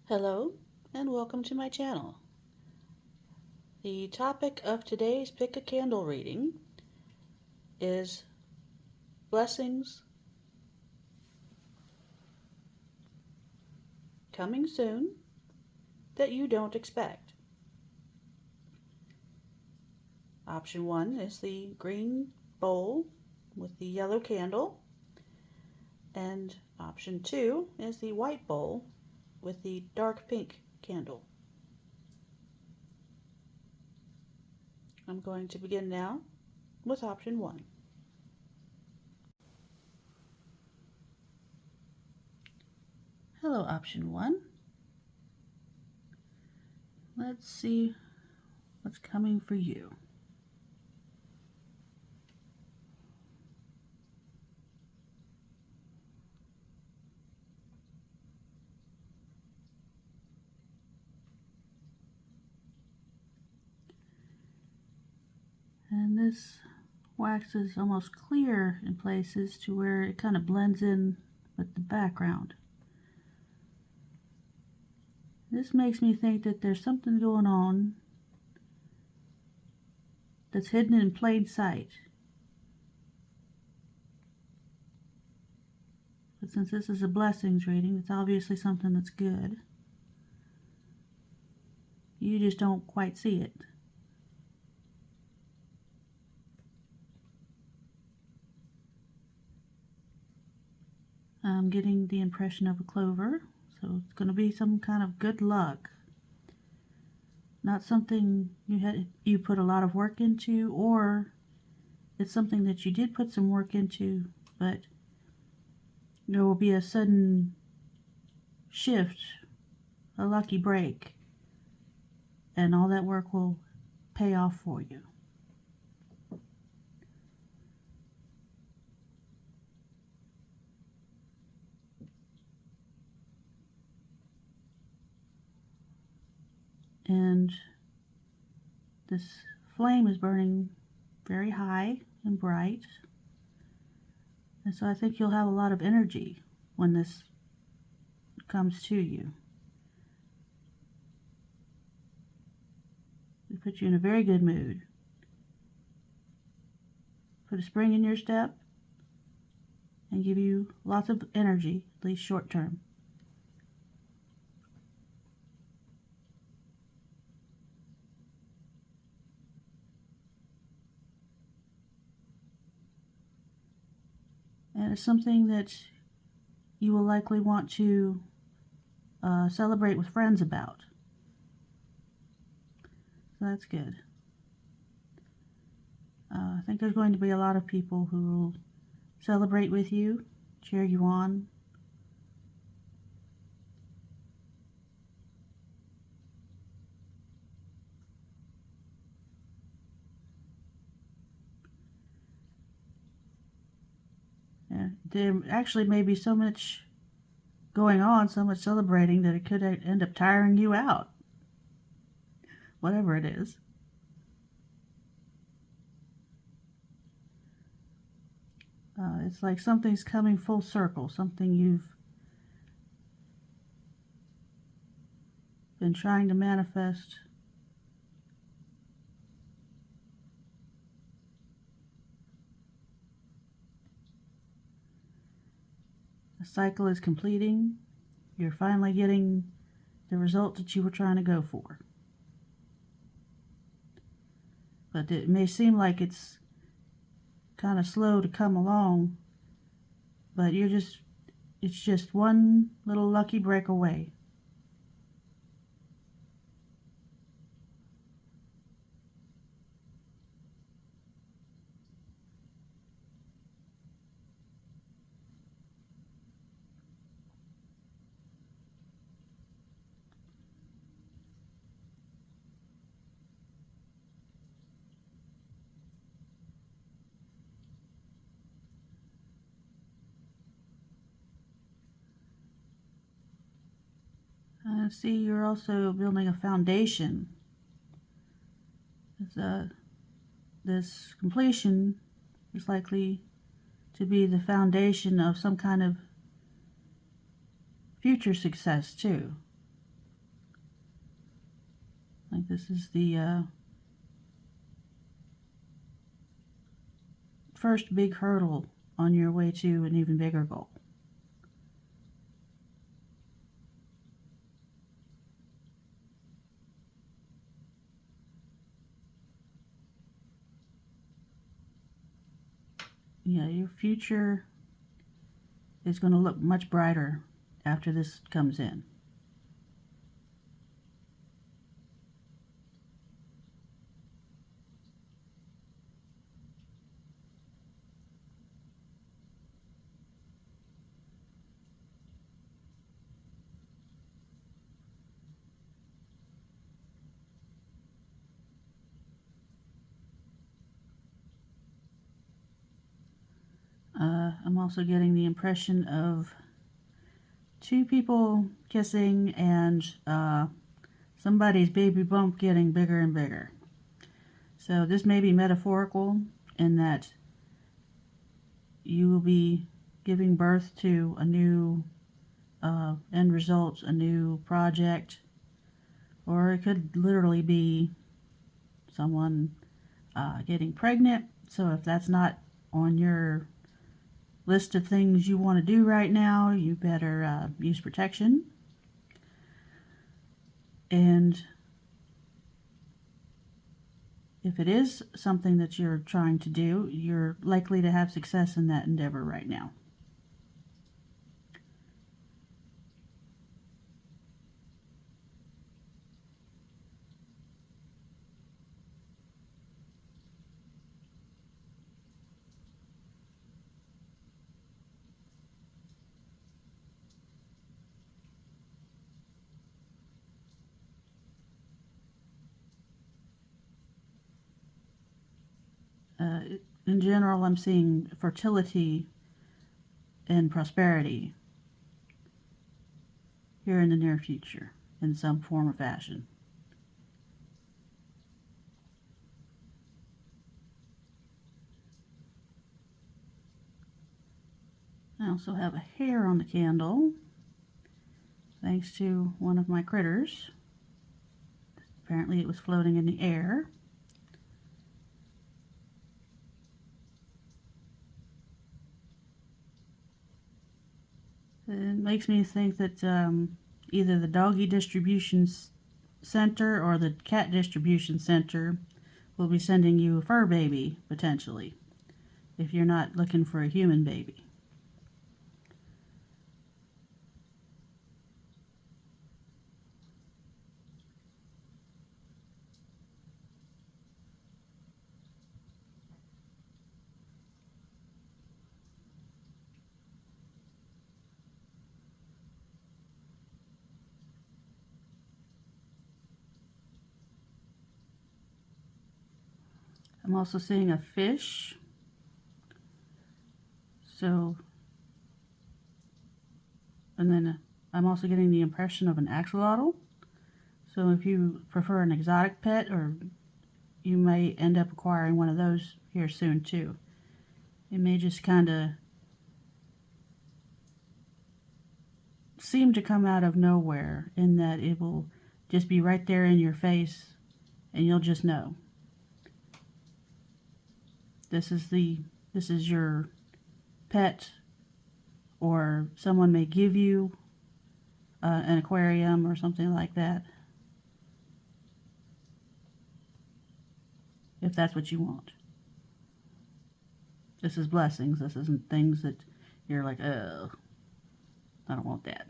Hello and welcome to my channel. The topic of today's Pick a Candle reading is blessings coming soon that you don't expect. Option 1 is the green bowl with the yellow candle, and option 2 is the white bowl with the dark pink candle. I'm going to begin now with option 1. Hello, option 1. Let's see what's coming for you. And this wax is almost clear in places to where it kind of blends in with the background. This makes me think that there's something going on that's hidden in plain sight. But since this is a blessings reading, it's obviously something that's good. You just don't quite see it. I'm getting the impression of a clover, so it's going to be some kind of good luck. Not something you put a lot of work into, or it's something that you did put some work into, but there will be a sudden shift, a lucky break, and all that work will pay off for you. And this flame is burning very high and bright, and so I think you'll have a lot of energy when this comes to you. It puts you in a very good mood. Put a spring in your step and give you lots of energy, at least short term. And it's something that you will likely want to celebrate with friends about. So that's good. I think there's going to be a lot of people who will celebrate with you, cheer you on. There actually may be so much going on, so much celebrating, that it could end up tiring you out. Whatever it is. It's like something's coming full circle, something you've been trying to manifest. The cycle is completing. You're finally getting the result that you were trying to go for. But it may seem like it's kind of slow to come along, but it's just one little lucky break away. See, you're also building a foundation. This completion is likely to be the foundation of some kind of future success too. Like this is the first big hurdle on your way to an even bigger goal. Yeah, your future is going to look much brighter after this comes in. I'm also getting the impression of two people kissing and somebody's baby bump getting bigger and bigger. So this may be metaphorical in that you will be giving birth to a new end result, a new project, or it could literally be someone getting pregnant. So if that's not on your list of things you want to do right now, you better use protection. And if it is something that you're trying to do, you're likely to have success in that endeavor right now. In general, I'm seeing fertility and prosperity here in the near future in some form or fashion. I also have a hair on the candle, thanks to one of my critters. Apparently it was floating in the air. It makes me think that either the doggy distribution center or the cat distribution center will be sending you a fur baby, potentially, if you're not looking for a human baby. I'm also seeing a fish. So, and then I'm also getting the impression of an axolotl. So if you prefer an exotic pet, or you may end up acquiring one of those here soon too. It may just kind of seem to come out of nowhere, in that it will just be right there in your face and you'll just know. This is your pet, or someone may give you an aquarium or something like that, if that's what you want. This is blessings. This isn't things that you're like, oh, I don't want that.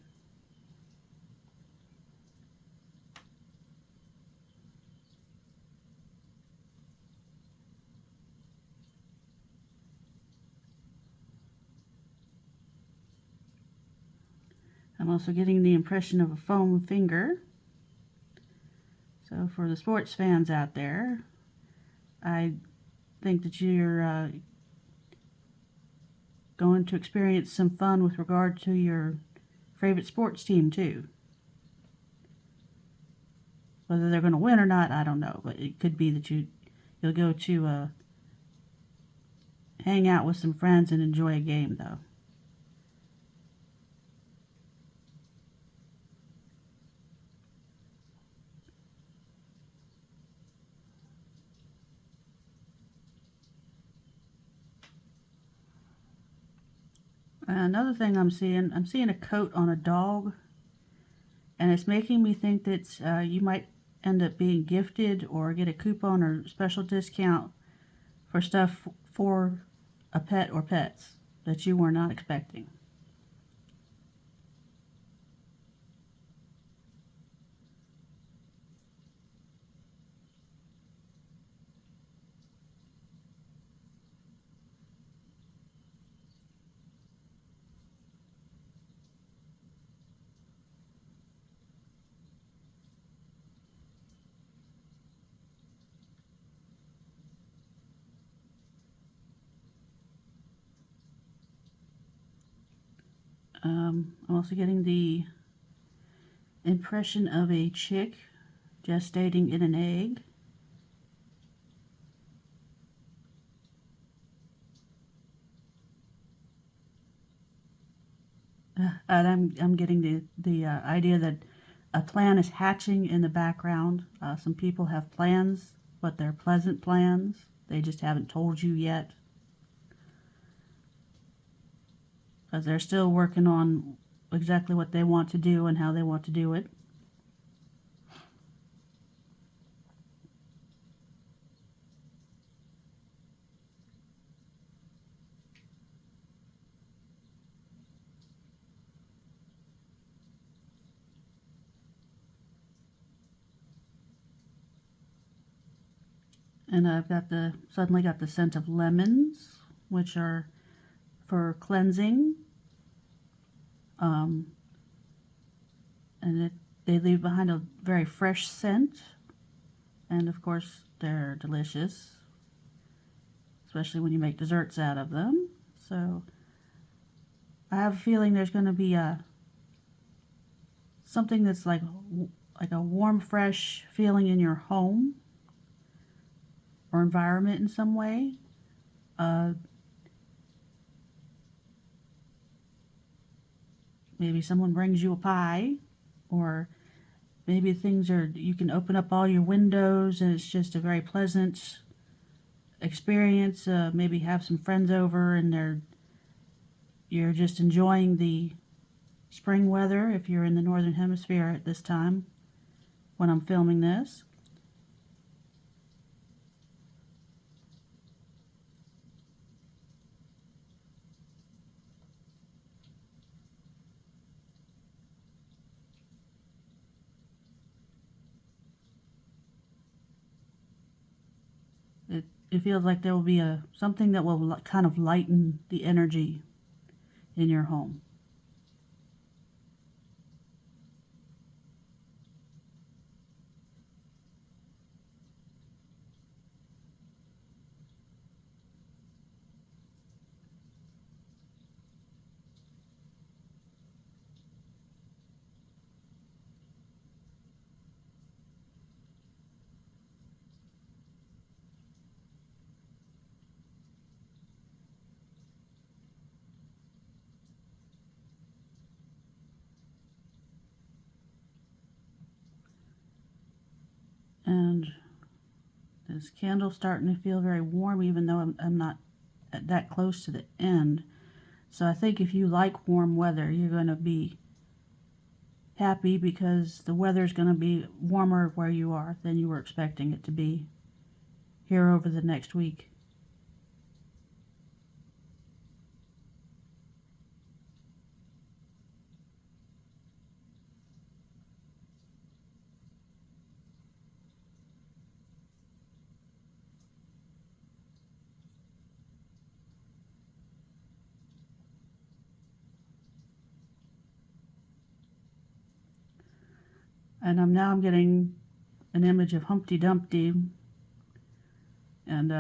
I'm also getting the impression of a foam finger. So for the sports fans out there, I think that you're going to experience some fun with regard to your favorite sports team too. Whether they're going to win or not, I don't know, but it could be that you'll go to hang out with some friends and enjoy a game, though. Another thing I'm seeing a coat on a dog, and it's making me think that you might end up being gifted or get a coupon or special discount for stuff for a pet or pets that you were not expecting. I'm also getting the impression of a chick gestating in an egg. And I'm getting the idea that a plan is hatching in the background. Some people have plans, but they're pleasant plans. They just haven't told you yet, because they're still working on exactly what they want to do and how they want to do it. And I've got suddenly got the scent of lemons, which are for cleansing. Um, and they leave behind a very fresh scent. And of course, they're delicious, especially when you make desserts out of them. So I have a feeling there's going to be something that's like a warm, fresh feeling in your home or environment in some way. Maybe someone brings you a pie, or maybe you can open up all your windows and it's just a very pleasant experience. Maybe have some friends over and you're just enjoying the spring weather if you're in the northern hemisphere at this time when I'm filming this. It feels like there will be something that will kind of lighten the energy in your home. And this candle's starting to feel very warm, even though I'm not that close to the end. So I think if you like warm weather, you're going to be happy because the weather's going to be warmer where you are than you were expecting it to be here over the next week. And I'm getting an image of Humpty Dumpty, and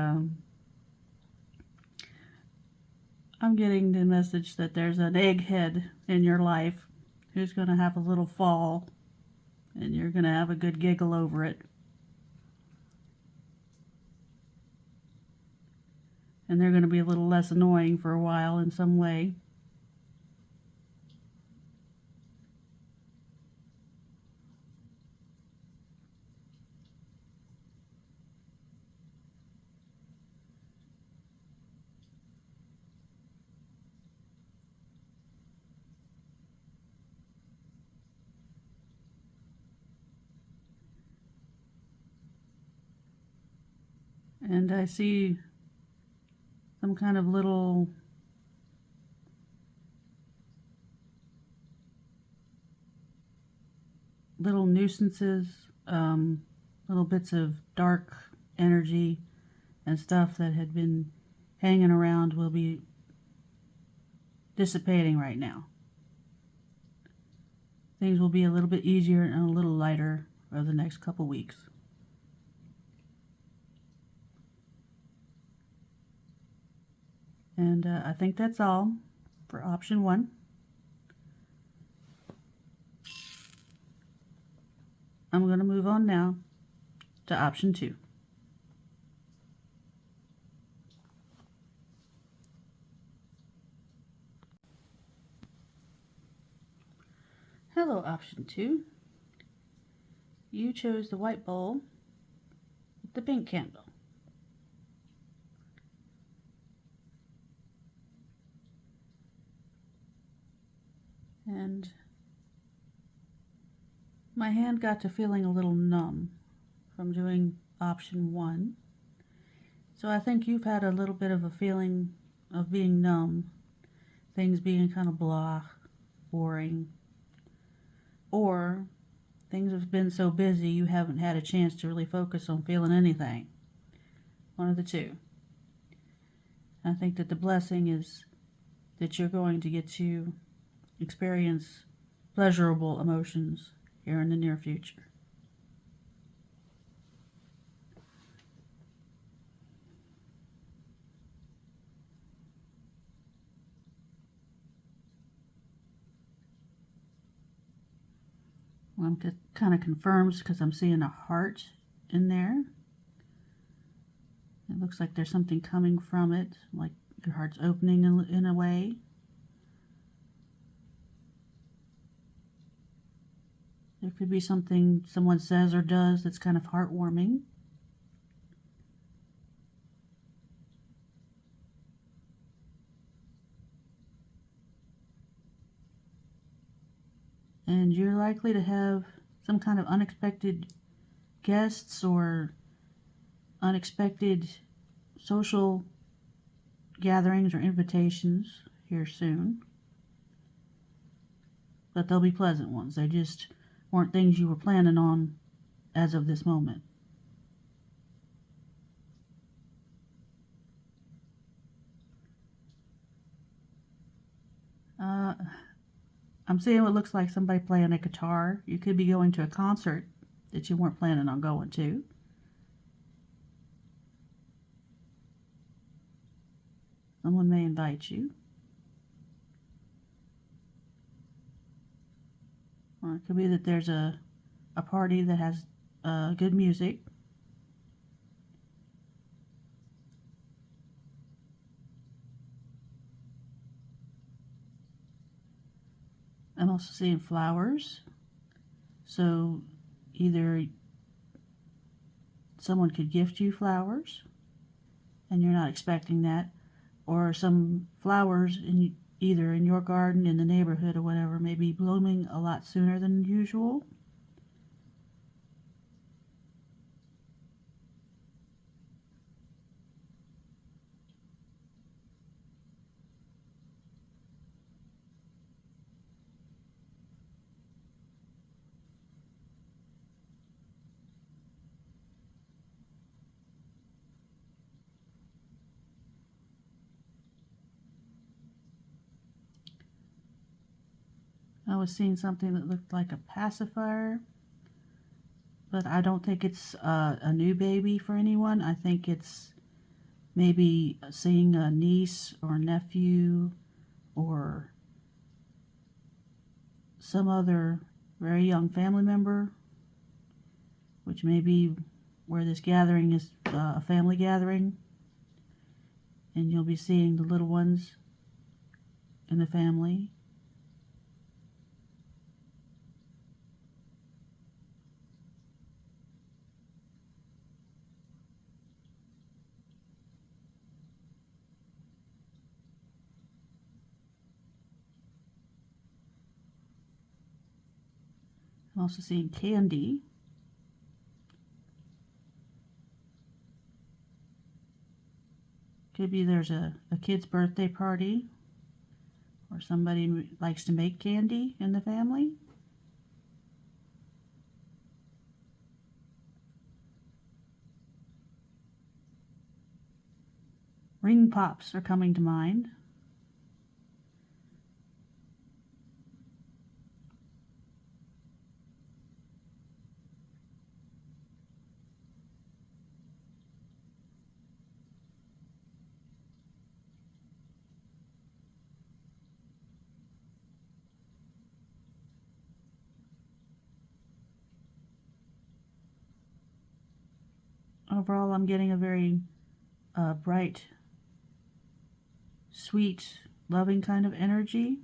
I'm getting the message that there's an egghead in your life who's going to have a little fall, and you're going to have a good giggle over it. And they're going to be a little less annoying for a while in some way. And I see some kind of little nuisances, little bits of dark energy and stuff that had been hanging around will be dissipating right now. Things will be a little bit easier and a little lighter over the next couple weeks. And I think that's all for option 1. I'm going to move on now to option 2. Hello, option 2. You chose the white bowl with the pink candle. And my hand got to feeling a little numb from doing option 1. So I think you've had a little bit of a feeling of being numb, things being kind of blah, boring, or things have been so busy you haven't had a chance to really focus on feeling anything. One of the two. I think that the blessing is that you're going to get to experience pleasurable emotions here in the near future. Well, it kind of confirms because I'm seeing a heart in there. It looks like there's something coming from it, like your heart's opening in a way. There could be something someone says or does that's kind of heartwarming. And you're likely to have some kind of unexpected guests or unexpected social gatherings or invitations here soon. But they'll be pleasant ones. They just weren't things you were planning on as of this moment. I'm seeing what looks like somebody playing a guitar. You could be going to a concert that you weren't planning on going to. Someone may invite you. Or it could be that there's a party that has good music. I'm also seeing flowers. So either someone could gift you flowers and you're not expecting that, or some flowers either in your garden, in the neighborhood, or whatever may be blooming a lot sooner than usual. I was seeing something that looked like a pacifier, but I don't think it's a new baby for anyone. I think it's maybe seeing a niece or nephew or some other very young family member, which may be where this gathering is a family gathering, and you'll be seeing the little ones in the family. I'm also seeing candy. Could be there's a kid's birthday party, or somebody likes to make candy in the family. Ring pops are coming to mind. Overall, I'm getting a very bright, sweet, loving kind of energy,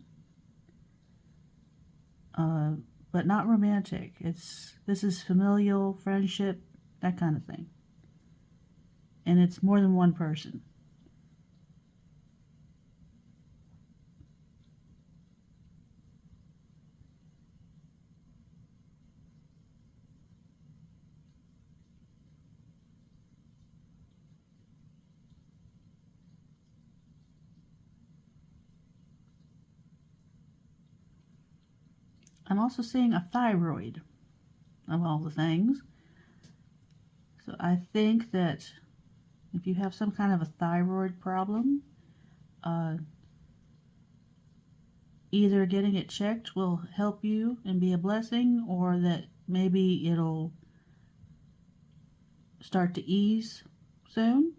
but not romantic. This is familial, friendship, that kind of thing, and it's more than one person. I'm also seeing a thyroid of all the things. So I think that if you have some kind of a thyroid problem, uh, either getting it checked will help you and be a blessing, or that maybe it'll start to ease soon.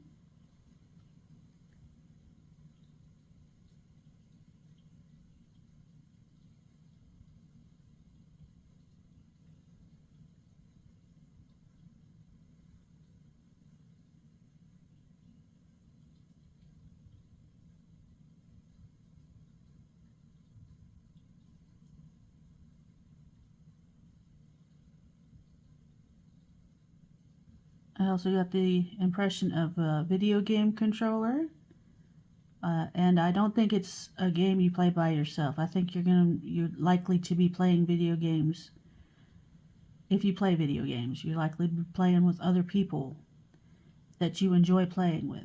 I also got the impression of a video game controller. And I don't think it's a game you play by yourself. I think you're likely to be playing video games. If you play video games, you're likely to be playing with other people that you enjoy playing with.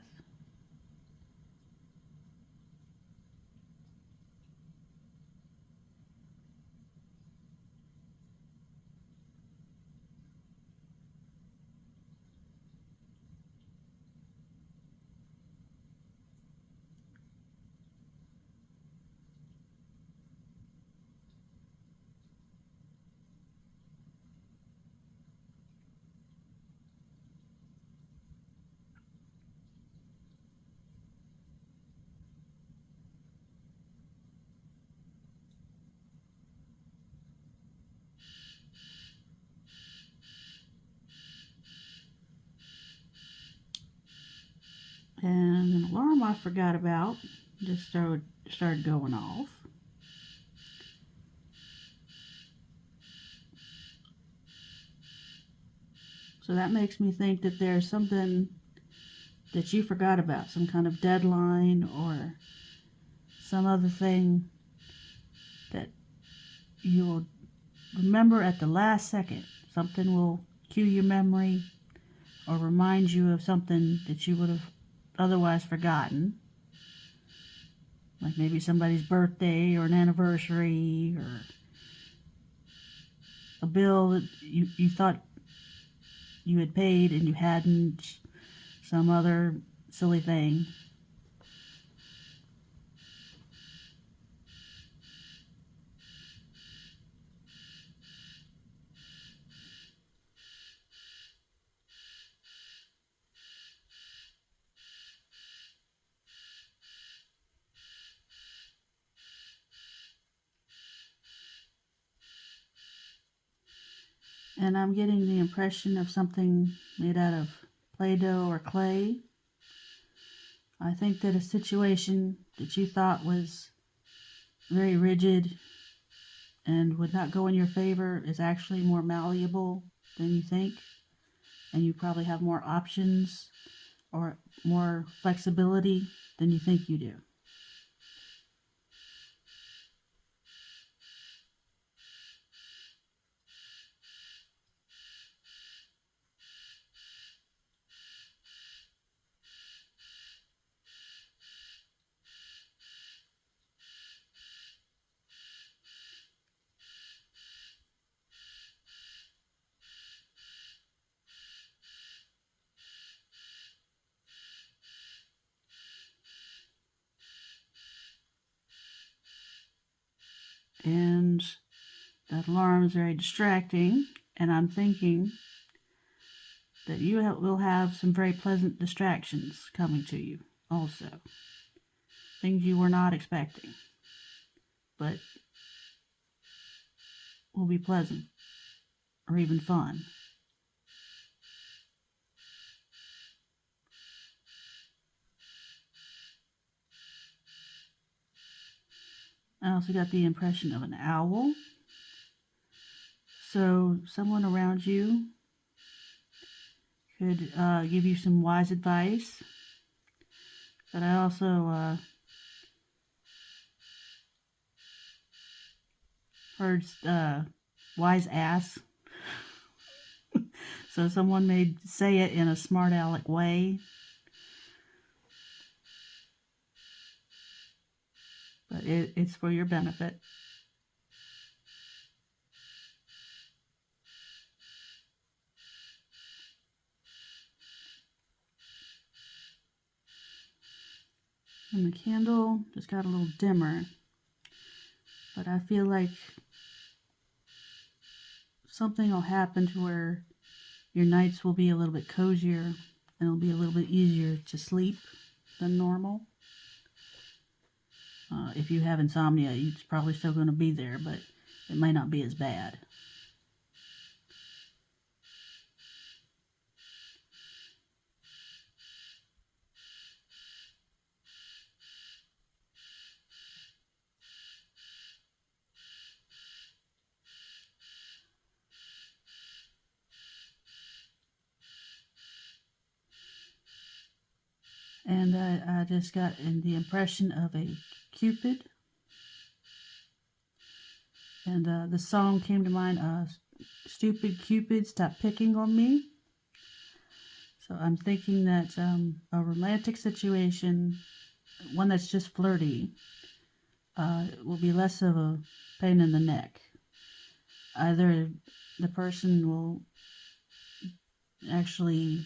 And an alarm I forgot about just started going off. So that makes me think that there's something that you forgot about, some kind of deadline or some other thing that you'll remember at the last second. Something will cue your memory or remind you of something that you would have otherwise forgotten. Like maybe somebody's birthday or an anniversary or a bill that you thought you had paid and you hadn't, some other silly thing. And I'm getting the impression of something made out of Play-Doh or clay. I think that a situation that you thought was very rigid and would not go in your favor is actually more malleable than you think. And you probably have more options or more flexibility than you think you do. That alarm is very distracting, and I'm thinking that you will have some very pleasant distractions coming to you also. Things you were not expecting, but will be pleasant or even fun. I also got the impression of an owl. So someone around you could give you some wise advice. But I also heard wise ass. So someone may say it in a smart aleck way. But it's for your benefit. And the candle just got a little dimmer. But I feel like something will happen to where your nights will be a little bit cozier and it'll be a little bit easier to sleep than normal. If you have insomnia, it's probably still going to be there, but it might not be as bad. And I just got the impression of a Cupid. And the song came to mind, Stupid Cupid, Stop Picking on Me. So I'm thinking that a romantic situation, one that's just flirty, will be less of a pain in the neck. Either the person will actually,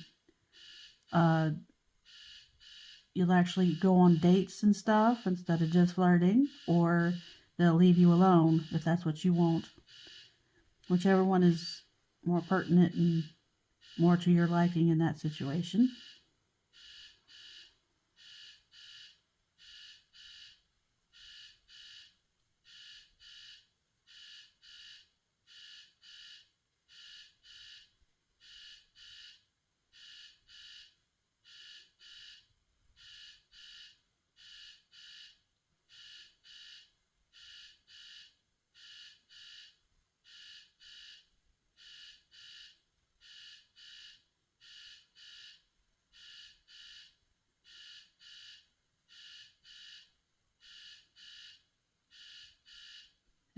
you'll actually go on dates and stuff instead of just flirting, or they'll leave you alone if that's what you want. Whichever one is more pertinent and more to your liking in that situation.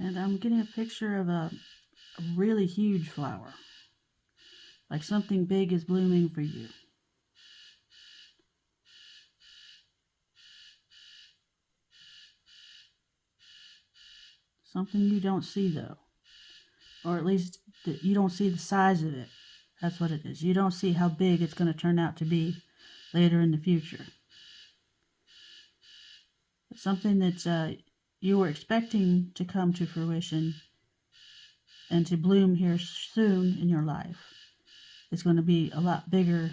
And I'm getting a picture of a really huge flower. Like something big is blooming for you. Something you don't see though. Or at least you don't see the size of it. That's what it is. You don't see how big it's going to turn out to be later in the future. It's something that you were expecting to come to fruition and to bloom here soon in your life. It's going to be a lot bigger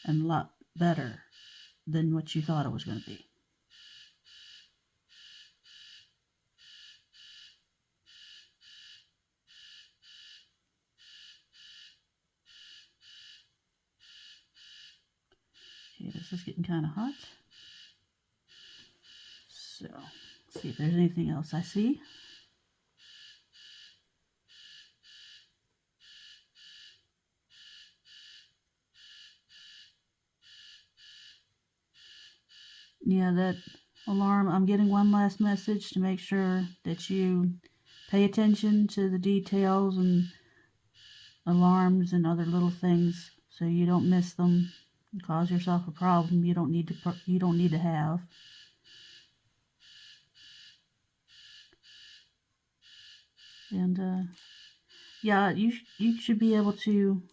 and a lot better than what you thought it was going to be. Okay, this is getting kind of hot. So, let's see if there's anything else I see. Yeah, that alarm, I'm getting one last message to make sure that you pay attention to the details and alarms and other little things so you don't miss them and cause yourself a problem you don't need to have. And yeah, you should be able to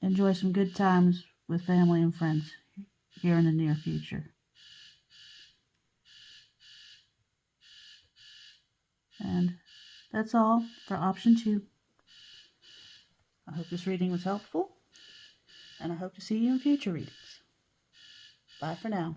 enjoy some good times with family and friends here in the near future. And That's all for option 2. I hope this reading was helpful, and I hope to see you in future readings. Bye for now.